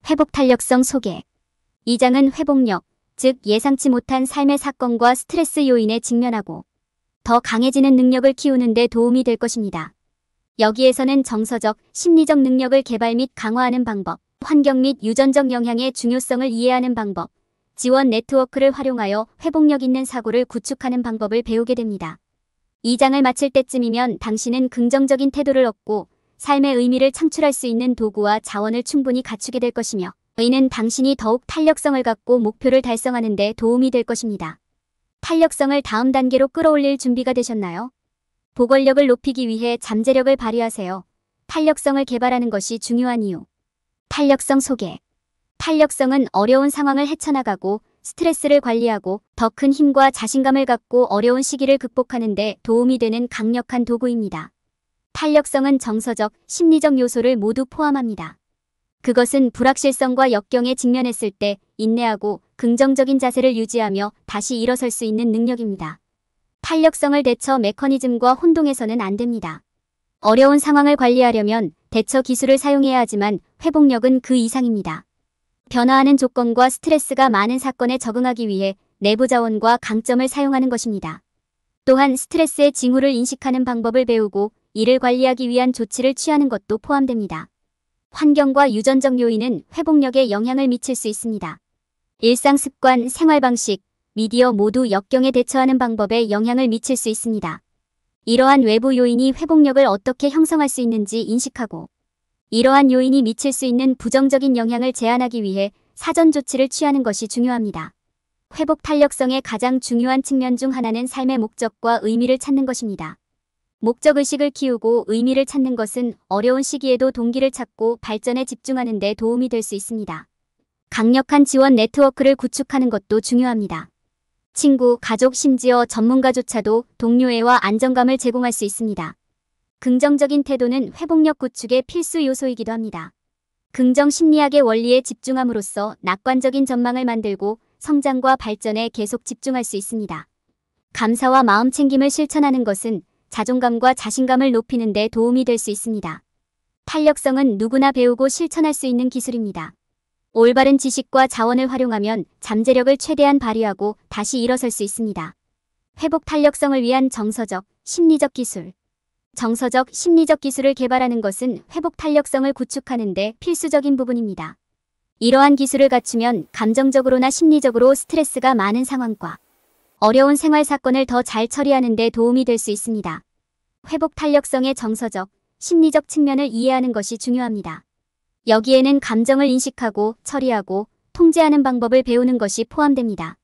회복 탄력성 소개. 이 장은 회복력, 즉 예상치 못한 삶의 사건과 스트레스 요인에 직면하고 더 강해지는 능력을 키우는 데 도움이 될 것입니다. 여기에서는 정서적, 심리적 능력을 개발 및 강화하는 방법, 환경 및 유전적 영향의 중요성을 이해하는 방법, 지원 네트워크를 활용하여 회복력 있는 사고를 구축하는 방법을 배우게 됩니다. 이 장을 마칠 때쯤이면 당신은 긍정적인 태도를 얻고 삶의 의미를 창출할 수 있는 도구와 자원을 충분히 갖추게 될 것이며 이는 당신이 더욱 탄력성을 갖고 목표를 달성하는 데 도움이 될 것입니다. 탄력성을 다음 단계로 끌어올릴 준비가 되셨나요? 보건력을 높이기 위해 잠재력을 발휘하세요. 탄력성을 개발하는 것이 중요한 이유. 탄력성 소개. 탄력성은 어려운 상황을 헤쳐나가고 스트레스를 관리하고 더 큰 힘과 자신감을 갖고 어려운 시기를 극복하는 데 도움이 되는 강력한 도구입니다. 탄력성은 정서적, 심리적 요소를 모두 포함합니다. 그것은 불확실성과 역경에 직면했을 때 인내하고 긍정적인 자세를 유지하며 다시 일어설 수 있는 능력입니다. 탄력성을 대처 메커니즘과 혼동해서는 안 됩니다. 어려운 상황을 관리하려면 대처 기술을 사용해야 하지만 회복력은 그 이상입니다. 변화하는 조건과 스트레스가 많은 사건에 적응하기 위해 내부 자원과 강점을 사용하는 것입니다. 또한 스트레스의 징후를 인식하는 방법을 배우고 이를 관리하기 위한 조치를 취하는 것도 포함됩니다. 환경과 유전적 요인은 회복력에 영향을 미칠 수 있습니다. 일상 습관, 생활 방식, 미디어 모두 역경에 대처하는 방법에 영향을 미칠 수 있습니다. 이러한 외부 요인이 회복력을 어떻게 형성할 수 있는지 인식하고 이러한 요인이 미칠 수 있는 부정적인 영향을 제한하기 위해 사전 조치를 취하는 것이 중요합니다. 회복 탄력성의 가장 중요한 측면 중 하나는 삶의 목적과 의미를 찾는 것입니다. 목적의식을 키우고 의미를 찾는 것은 어려운 시기에도 동기를 찾고 발전에 집중하는 데 도움이 될 수 있습니다. 강력한 지원 네트워크를 구축하는 것도 중요합니다. 친구, 가족, 심지어 전문가조차도 동료애와 안정감을 제공할 수 있습니다. 긍정적인 태도는 회복력 구축의 필수 요소이기도 합니다. 긍정 심리학의 원리에 집중함으로써 낙관적인 전망을 만들고 성장과 발전에 계속 집중할 수 있습니다. 감사와 마음 챙김을 실천하는 것은 자존감과 자신감을 높이는 데 도움이 될 수 있습니다. 탄력성은 누구나 배우고 실천할 수 있는 기술입니다. 올바른 지식과 자원을 활용하면 잠재력을 최대한 발휘하고 다시 일어설 수 있습니다. 회복 탄력성을 위한 정서적, 심리적 기술. 정서적, 심리적 기술을 개발하는 것은 회복 탄력성을 구축하는 데 필수적인 부분입니다. 이러한 기술을 갖추면 감정적으로나 심리적으로 스트레스가 많은 상황과 어려운 생활 사건을 더 잘 처리하는 데 도움이 될 수 있습니다. 회복 탄력성의 정서적, 심리적 측면을 이해하는 것이 중요합니다. 여기에는 감정을 인식하고 처리하고 통제하는 방법을 배우는 것이 포함됩니다.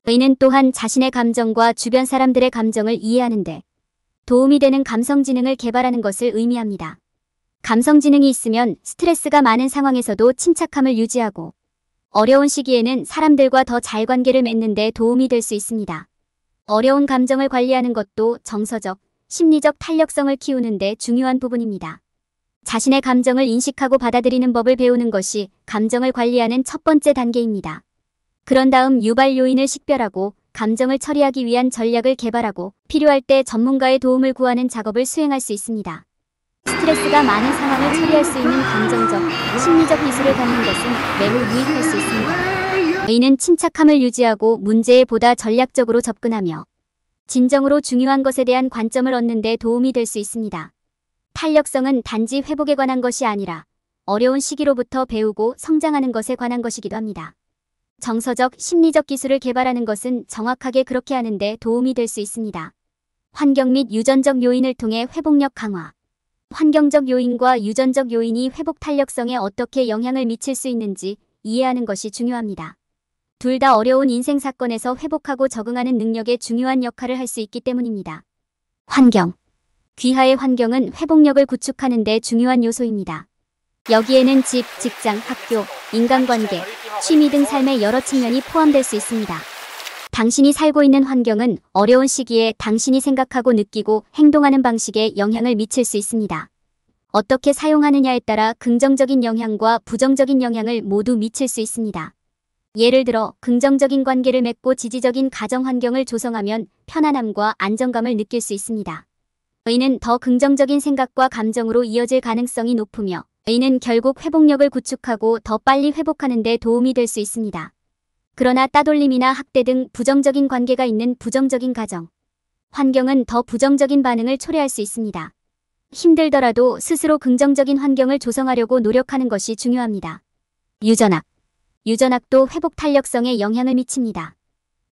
이는 또한 자신의 감정과 주변 사람들의 감정을 이해하는 데 도움이 되는 감성지능을 개발하는 것을 의미합니다. 감성지능이 있으면 스트레스가 많은 상황에서도 침착함을 유지하고 어려운 시기에는 사람들과 더 잘 관계를 맺는 데 도움이 될 수 있습니다. 어려운 감정을 관리하는 것도 정서적, 심리적 탄력성을 키우는 데 중요한 부분입니다. 자신의 감정을 인식하고 받아들이는 법을 배우는 것이 감정을 관리하는 첫 번째 단계입니다. 그런 다음 유발 요인을 식별하고 감정을 처리하기 위한 전략을 개발하고 필요할 때 전문가의 도움을 구하는 작업을 수행할 수 있습니다. 스트레스가 많은 상황을 처리할 수 있는 감정적, 심리적 기술을 갖는 것은 매우 유익할 수 있습니다. 이는 침착함을 유지하고 문제에 보다 전략적으로 접근하며 진정으로 중요한 것에 대한 관점을 얻는 데 도움이 될 수 있습니다. 탄력성은 단지 회복에 관한 것이 아니라 어려운 시기로부터 배우고 성장하는 것에 관한 것이기도 합니다. 정서적, 심리적 기술을 개발하는 것은 정확하게 그렇게 하는 데 도움이 될 수 있습니다. 환경 및 유전적 요인을 통해 회복력 강화. 환경적 요인과 유전적 요인이 회복 탄력성에 어떻게 영향을 미칠 수 있는지 이해하는 것이 중요합니다. 둘 다 어려운 인생 사건에서 회복하고 적응하는 능력에 중요한 역할을 할 수 있기 때문입니다. 환경. 귀하의 환경은 회복력을 구축하는 데 중요한 요소입니다. 여기에는 집, 직장, 학교, 인간관계, 취미 등 삶의 여러 측면이 포함될 수 있습니다. 당신이 살고 있는 환경은 어려운 시기에 당신이 생각하고 느끼고 행동하는 방식에 영향을 미칠 수 있습니다. 어떻게 사용하느냐에 따라 긍정적인 영향과 부정적인 영향을 모두 미칠 수 있습니다. 예를 들어 긍정적인 관계를 맺고 지지적인 가정 환경을 조성하면 편안함과 안정감을 느낄 수 있습니다. 이는 더 긍정적인 생각과 감정으로 이어질 가능성이 높으며 이는 결국 회복력을 구축하고 더 빨리 회복하는 데 도움이 될 수 있습니다. 그러나 따돌림이나 학대 등 부정적인 관계가 있는 부정적인 가정, 환경은 더 부정적인 반응을 초래할 수 있습니다. 힘들더라도 스스로 긍정적인 환경을 조성하려고 노력하는 것이 중요합니다. 유전학. 유전학도 회복 탄력성에 영향을 미칩니다.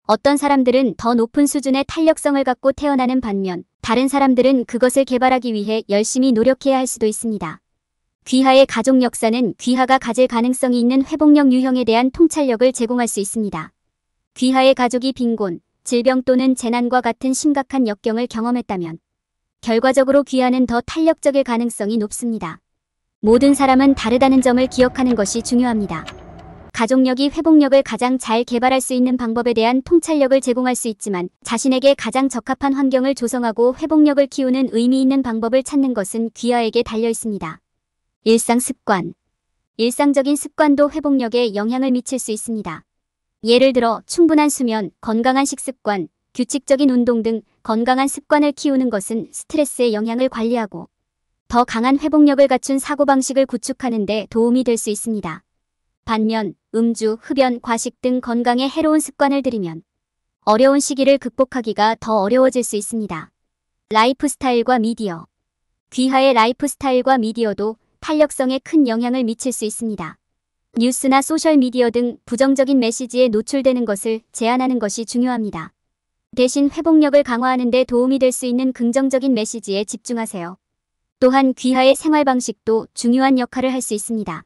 어떤 사람들은 더 높은 수준의 탄력성을 갖고 태어나는 반면 다른 사람들은 그것을 개발하기 위해 열심히 노력해야 할 수도 있습니다. 귀하의 가족 역사는 귀하가 가질 가능성이 있는 회복력 유형에 대한 통찰력을 제공할 수 있습니다. 귀하의 가족이 빈곤, 질병 또는 재난과 같은 심각한 역경을 경험했다면 결과적으로 귀하는 더 탄력적일 가능성이 높습니다. 모든 사람은 다르다는 점을 기억하는 것이 중요합니다. 가족력이 회복력을 가장 잘 개발할 수 있는 방법에 대한 통찰력을 제공할 수 있지만 자신에게 가장 적합한 환경을 조성하고 회복력을 키우는 의미 있는 방법을 찾는 것은 귀하에게 달려 있습니다. 일상 습관. 일상적인 습관도 회복력에 영향을 미칠 수 있습니다. 예를 들어 충분한 수면, 건강한 식습관, 규칙적인 운동 등 건강한 습관을 키우는 것은 스트레스의 영향을 관리하고 더 강한 회복력을 갖춘 사고방식을 구축하는 데 도움이 될 수 있습니다. 반면 음주, 흡연, 과식 등 건강에 해로운 습관을 들이면 어려운 시기를 극복하기가 더 어려워질 수 있습니다. 라이프 스타일과 미디어. 귀하의 라이프 스타일과 미디어도 탄력성에 큰 영향을 미칠 수 있습니다. 뉴스나 소셜미디어 등 부정적인 메시지에 노출되는 것을 제한하는 것이 중요합니다. 대신 회복력을 강화하는 데 도움이 될 수 있는 긍정적인 메시지에 집중하세요. 또한 귀하의 생활 방식도 중요한 역할을 할 수 있습니다.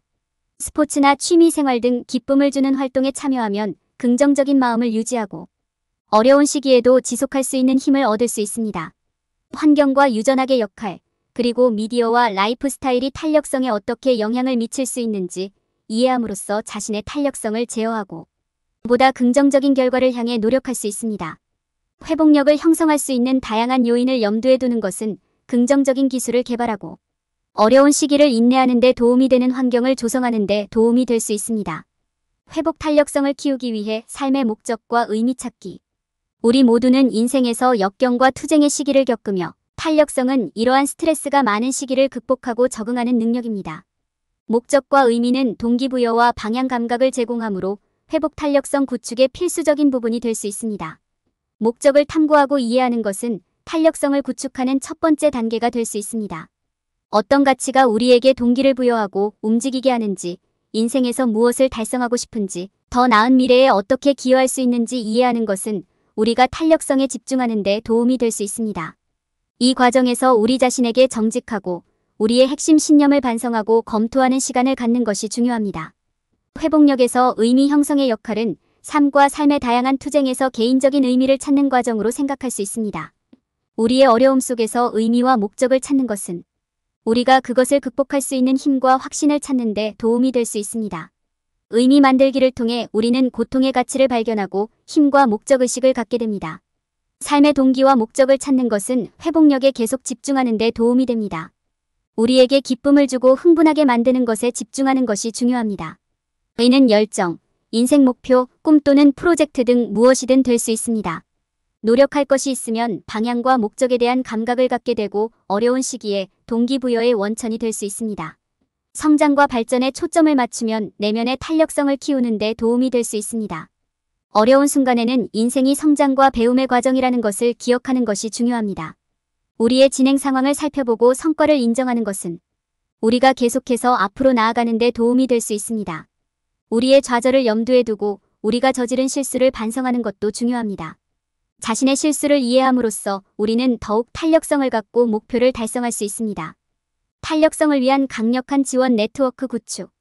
스포츠나 취미생활 등 기쁨을 주는 활동에 참여하면 긍정적인 마음을 유지하고 어려운 시기에도 지속할 수 있는 힘을 얻을 수 있습니다. 환경과 유전학의 역할, 그리고 미디어와 라이프 스타일이 탄력성에 어떻게 영향을 미칠 수 있는지 이해함으로써 자신의 탄력성을 제어하고 보다 긍정적인 결과를 향해 노력할 수 있습니다. 회복력을 형성할 수 있는 다양한 요인을 염두에 두는 것은 긍정적인 기술을 개발하고 어려운 시기를 인내하는 데 도움이 되는 환경을 조성하는 데 도움이 될 수 있습니다. 회복 탄력성을 키우기 위해 삶의 목적과 의미 찾기. 우리 모두는 인생에서 역경과 투쟁의 시기를 겪으며 탄력성은 이러한 스트레스가 많은 시기를 극복하고 적응하는 능력입니다. 목적과 의미는 동기부여와 방향 감각을 제공하므로 회복 탄력성 구축의 필수적인 부분이 될 수 있습니다. 목적을 탐구하고 이해하는 것은 탄력성을 구축하는 첫 번째 단계가 될 수 있습니다. 어떤 가치가 우리에게 동기를 부여하고 움직이게 하는지, 인생에서 무엇을 달성하고 싶은지, 더 나은 미래에 어떻게 기여할 수 있는지 이해하는 것은 우리가 탄력성에 집중하는 데 도움이 될 수 있습니다. 이 과정에서 우리 자신에게 정직하고 우리의 핵심 신념을 반성하고 검토하는 시간을 갖는 것이 중요합니다. 회복력에서 의미 형성의 역할은 삶과 삶의 다양한 투쟁에서 개인적인 의미를 찾는 과정으로 생각할 수 있습니다. 우리의 어려움 속에서 의미와 목적을 찾는 것은 우리가 그것을 극복할 수 있는 힘과 확신을 찾는 데 도움이 될 수 있습니다. 의미 만들기를 통해 우리는 고통의 가치를 발견하고 힘과 목적의식을 갖게 됩니다. 삶의 동기와 목적을 찾는 것은 회복력에 계속 집중하는 데 도움이 됩니다. 우리에게 기쁨을 주고 흥분하게 만드는 것에 집중하는 것이 중요합니다. 이는 열정, 인생 목표, 꿈 또는 프로젝트 등 무엇이든 될 수 있습니다. 노력할 것이 있으면 방향과 목적에 대한 감각을 갖게 되고 어려운 시기에 동기부여의 원천이 될 수 있습니다. 성장과 발전에 초점을 맞추면 내면의 탄력성을 키우는 데 도움이 될 수 있습니다. 어려운 순간에는 인생이 성장과 배움의 과정이라는 것을 기억하는 것이 중요합니다. 우리의 진행 상황을 살펴보고 성과를 인정하는 것은 우리가 계속해서 앞으로 나아가는 데 도움이 될 수 있습니다. 우리의 좌절을 염두에 두고 우리가 저지른 실수를 반성하는 것도 중요합니다. 자신의 실수를 이해함으로써 우리는 더욱 탄력성을 갖고 목표를 달성할 수 있습니다. 탄력성을 위한 강력한 지원 네트워크 구축.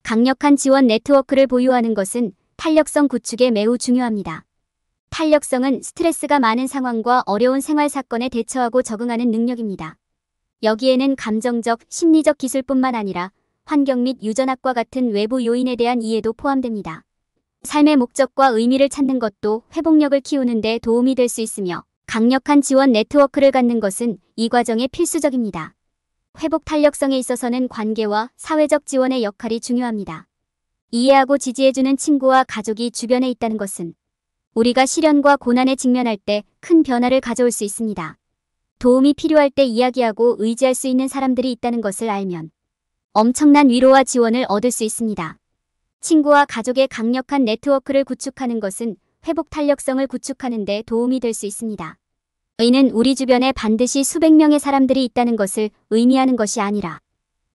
강력한 지원 네트워크를 보유하는 것은 탄력성 구축에 매우 중요합니다. 탄력성은 스트레스가 많은 상황과 어려운 생활 사건에 대처하고 적응하는 능력입니다. 여기에는 감정적, 심리적 기술뿐만 아니라 환경 및 유전학과 같은 외부 요인에 대한 이해도 포함됩니다. 삶의 목적과 의미를 찾는 것도 회복력을 키우는 데 도움이 될 수 있으며 강력한 지원 네트워크를 갖는 것은 이 과정에 필수적입니다. 회복 탄력성에 있어서는 관계와 사회적 지원의 역할이 중요합니다. 이해하고 지지해주는 친구와 가족이 주변에 있다는 것은 우리가 시련과 고난에 직면할 때 큰 변화를 가져올 수 있습니다. 도움이 필요할 때 이야기하고 의지할 수 있는 사람들이 있다는 것을 알면 엄청난 위로와 지원을 얻을 수 있습니다. 친구와 가족의 강력한 네트워크를 구축하는 것은 회복 탄력성을 구축하는 데 도움이 될 수 있습니다. 이는 우리 주변에 반드시 수백 명의 사람들이 있다는 것을 의미하는 것이 아니라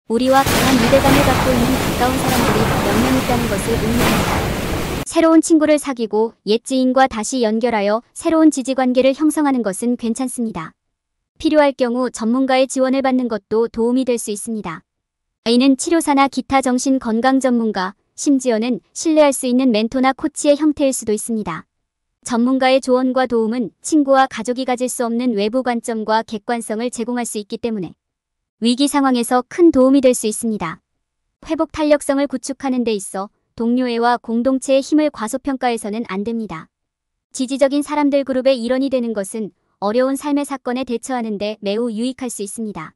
우리와 강한 유대감을 갖고 있는 가까운 사람들이 몇 명 있다는 것을 의미합니다. 새로운 친구를 사귀고 옛 지인과 다시 연결하여 새로운 지지관계를 형성하는 것은 괜찮습니다. 필요할 경우 전문가의 지원을 받는 것도 도움이 될 수 있습니다. 이는 치료사나 기타 정신건강 전문가, 심지어는 신뢰할 수 있는 멘토나 코치의 형태일 수도 있습니다. 전문가의 조언과 도움은 친구와 가족이 가질 수 없는 외부 관점과 객관성을 제공할 수 있기 때문에 위기 상황에서 큰 도움이 될 수 있습니다. 회복 탄력성을 구축하는 데 있어 동료애와 공동체의 힘을 과소평가해서는 안 됩니다. 지지적인 사람들 그룹의 일원이 되는 것은 어려운 삶의 사건에 대처하는 데 매우 유익할 수 있습니다.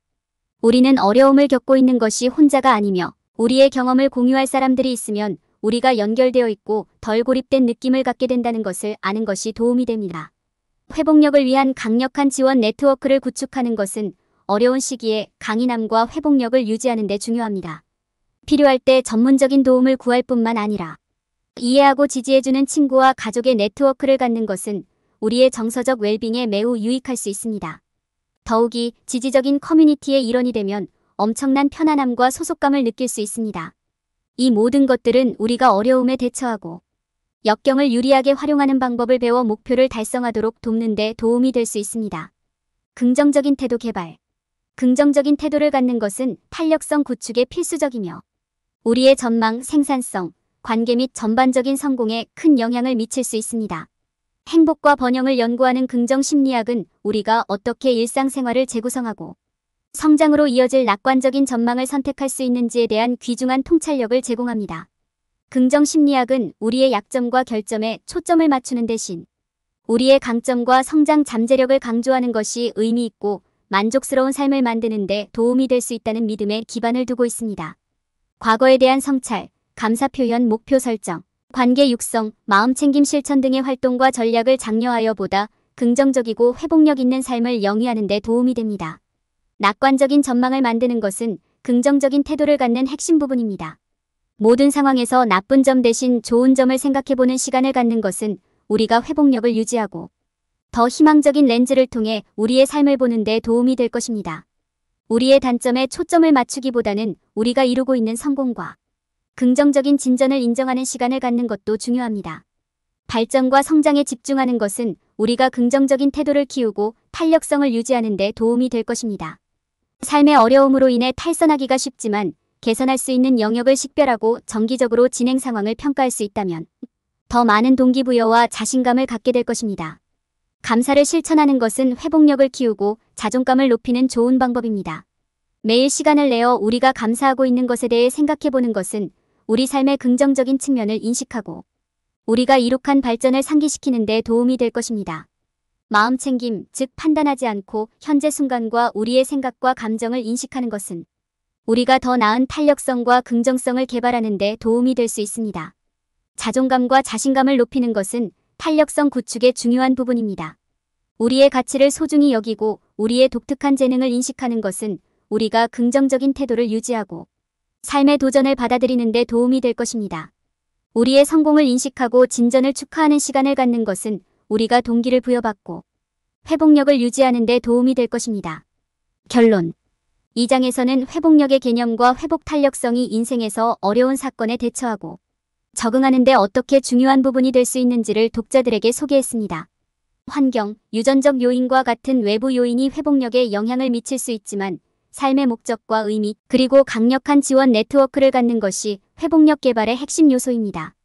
우리는 어려움을 겪고 있는 것이 혼자가 아니며 우리의 경험을 공유할 사람들이 있으면 우리가 연결되어 있고 덜 고립된 느낌을 갖게 된다는 것을 아는 것이 도움이 됩니다. 회복력을 위한 강력한 지원 네트워크를 구축하는 것은 어려운 시기에 강인함과 회복력을 유지하는 데 중요합니다. 필요할 때 전문적인 도움을 구할 뿐만 아니라 이해하고 지지해주는 친구와 가족의 네트워크를 갖는 것은 우리의 정서적 웰빙에 매우 유익할 수 있습니다. 더욱이 지지적인 커뮤니티의 일원이 되면 엄청난 편안함과 소속감을 느낄 수 있습니다. 이 모든 것들은 우리가 어려움에 대처하고 역경을 유리하게 활용하는 방법을 배워 목표를 달성하도록 돕는 데 도움이 될 수 있습니다. 긍정적인 태도 개발. 긍정적인 태도를 갖는 것은 탄력성 구축에 필수적이며 우리의 전망, 생산성, 관계 및 전반적인 성공에 큰 영향을 미칠 수 있습니다. 행복과 번영을 연구하는 긍정심리학은 우리가 어떻게 일상생활을 재구성하고 성장으로 이어질 낙관적인 전망을 선택할 수 있는지에 대한 귀중한 통찰력을 제공합니다. 긍정심리학은 우리의 약점과 결점에 초점을 맞추는 대신 우리의 강점과 성장 잠재력을 강조하는 것이 의미 있고 만족스러운 삶을 만드는 데 도움이 될 수 있다는 믿음에 기반을 두고 있습니다. 과거에 대한 성찰, 감사 표현, 목표 설정, 관계 육성, 마음챙김 실천 등의 활동과 전략을 장려하여 보다 긍정적이고 회복력 있는 삶을 영위하는 데 도움이 됩니다. 낙관적인 전망을 만드는 것은 긍정적인 태도를 갖는 핵심 부분입니다. 모든 상황에서 나쁜 점 대신 좋은 점을 생각해보는 시간을 갖는 것은 우리가 회복력을 유지하고 더 희망적인 렌즈를 통해 우리의 삶을 보는 데 도움이 될 것입니다. 우리의 단점에 초점을 맞추기보다는 우리가 이루고 있는 성공과 긍정적인 진전을 인정하는 시간을 갖는 것도 중요합니다. 발전과 성장에 집중하는 것은 우리가 긍정적인 태도를 키우고 탄력성을 유지하는 데 도움이 될 것입니다. 삶의 어려움으로 인해 탈선하기가 쉽지만 개선할 수 있는 영역을 식별하고 정기적으로 진행 상황을 평가할 수 있다면 더 많은 동기부여와 자신감을 갖게 될 것입니다. 감사를 실천하는 것은 회복력을 키우고 자존감을 높이는 좋은 방법입니다. 매일 시간을 내어 우리가 감사하고 있는 것에 대해 생각해보는 것은 우리 삶의 긍정적인 측면을 인식하고 우리가 이룩한 발전을 상기시키는 데 도움이 될 것입니다. 마음챙김, 즉 판단하지 않고 현재 순간과 우리의 생각과 감정을 인식하는 것은 우리가 더 나은 탄력성과 긍정성을 개발하는 데 도움이 될 수 있습니다. 자존감과 자신감을 높이는 것은 탄력성 구축의 중요한 부분입니다. 우리의 가치를 소중히 여기고 우리의 독특한 재능을 인식하는 것은 우리가 긍정적인 태도를 유지하고 삶의 도전을 받아들이는 데 도움이 될 것입니다. 우리의 성공을 인식하고 진전을 축하하는 시간을 갖는 것은 우리가 동기를 부여받고 회복력을 유지하는 데 도움이 될 것입니다. 결론. 이 장에서는 회복력의 개념과 회복 탄력성이 인생에서 어려운 사건에 대처하고 적응하는 데 어떻게 중요한 부분이 될 수 있는지를 독자들에게 소개했습니다. 환경, 유전적 요인과 같은 외부 요인이 회복력에 영향을 미칠 수 있지만 삶의 목적과 의미, 그리고 강력한 지원 네트워크를 갖는 것이 회복력 개발의 핵심 요소입니다.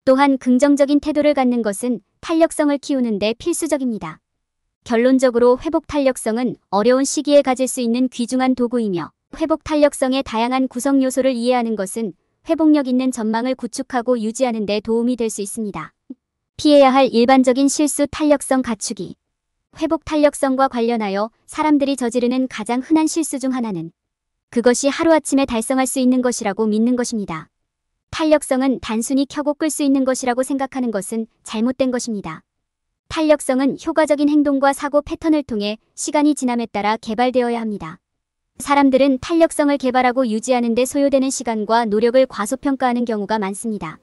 또한 긍정적인 태도를 갖는 것은 탄력성을 키우는 데 필수적입니다. 결론적으로 회복 탄력성은 어려운 시기에 가질 수 있는 귀중한 도구이며 회복 탄력성의 다양한 구성 요소를 이해하는 것은 회복력 있는 전망을 구축하고 유지하는 데 도움이 될 수 있습니다. 피해야 할 일반적인 실수 탄력성 갖추기. 회복 탄력성과 관련하여 사람들이 저지르는 가장 흔한 실수 중 하나는 그것이 하루아침에 달성할 수 있는 것이라고 믿는 것입니다. 탄력성은 단순히 켜고 끌 수 있는 것이라고 생각하는 것은 잘못된 것입니다. 탄력성은 효과적인 행동과 사고 패턴을 통해 시간이 지남에 따라 개발되어야 합니다. 사람들은 탄력성을 개발하고 유지하는 데 소요되는 시간과 노력을 과소평가하는 경우가 많습니다.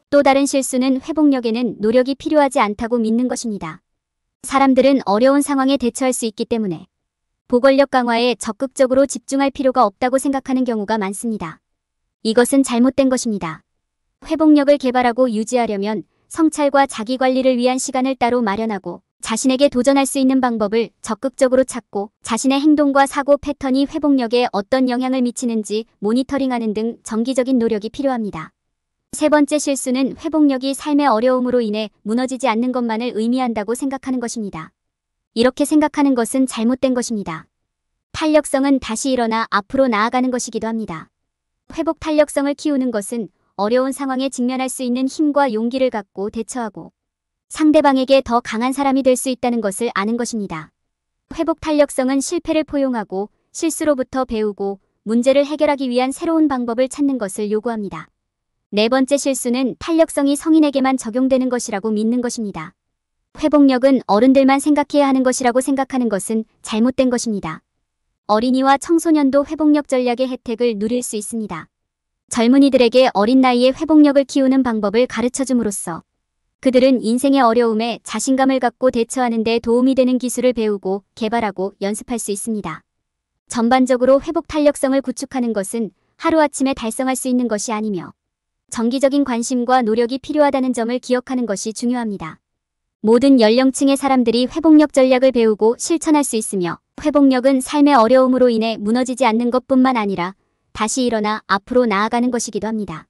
또 다른 실수는 회복력에는 노력이 필요하지 않다고 믿는 것입니다. 사람들은 어려운 상황에 대처할 수 있기 때문에 보건력 강화에 적극적으로 집중할 필요가 없다고 생각하는 경우가 많습니다. 이것은 잘못된 것입니다. 회복력을 개발하고 유지하려면 성찰과 자기관리를 위한 시간을 따로 마련하고 자신에게 도전할 수 있는 방법을 적극적으로 찾고 자신의 행동과 사고 패턴이 회복력에 어떤 영향을 미치는지 모니터링하는 등 정기적인 노력이 필요합니다. 세 번째 실수는 회복력이 삶의 어려움으로 인해 무너지지 않는 것만을 의미한다고 생각하는 것입니다. 이렇게 생각하는 것은 잘못된 것입니다. 탄력성은 다시 일어나 앞으로 나아가는 것이기도 합니다. 회복 탄력성을 키우는 것은 어려운 상황에 직면할 수 있는 힘과 용기를 갖고 대처하고 상대방에게 더 강한 사람이 될 수 있다는 것을 아는 것입니다. 회복 탄력성은 실패를 포용하고 실수로부터 배우고 문제를 해결하기 위한 새로운 방법을 찾는 것을 요구합니다. 네 번째 실수는 탄력성이 성인에게만 적용되는 것이라고 믿는 것입니다. 회복력은 어른들만 생각해야 하는 것이라고 생각하는 것은 잘못된 것입니다. 어린이와 청소년도 회복력 전략의 혜택을 누릴 수 있습니다. 젊은이들에게 어린 나이에 회복력을 키우는 방법을 가르쳐줌으로써 그들은 인생의 어려움에 자신감을 갖고 대처하는 데 도움이 되는 기술을 배우고 개발하고 연습할 수 있습니다. 전반적으로 회복 탄력성을 구축하는 것은 하루아침에 달성할 수 있는 것이 아니며 정기적인 관심과 노력이 필요하다는 점을 기억하는 것이 중요합니다. 모든 연령층의 사람들이 회복력 전략을 배우고 실천할 수 있으며 회복력은 삶의 어려움으로 인해 무너지지 않는 것뿐만 아니라 다시 일어나 앞으로 나아가는 것이기도 합니다.